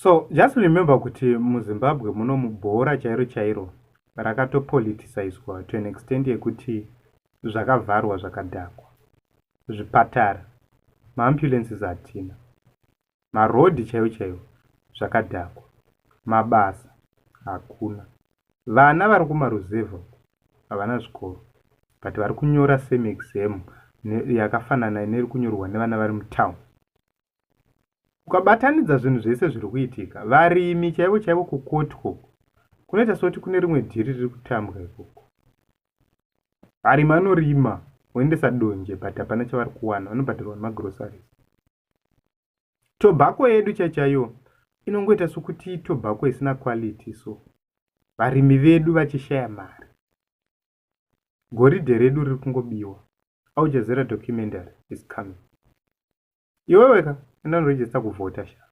So just remember kuti muZimbabwe muno mubhora chairo rakatopoliticizwa to an extent yekuti zvakavharwa zvakadhakwa. Zvipatara, maambulances hatina, marodhi chaiwo zvakadhakwa, mabasa hakuna. Vana vari kumaruzevha havana zvikoro, but vari kunyora same exam yakafanana ineri kunyorwa nevana vari mutown. Ukabatanidza zvinhu zvese zviri kuitika, varimi chaivo kukotwo kunoita soti kune rimwe dhiri riri kutambwa ikoko. Varimi vanorima voendesa donje but hapana chavari kuwana, vanobhadharwa nemagroceries. Tobacco yedu chaiyo inongoita sokuti tobacco isina quality, so varimi vedu vachishaya mari. Goridhe redu riri kungobiwa. Al Jazeera documentary is coming. Iwewe enda unoregister kuvhota sha.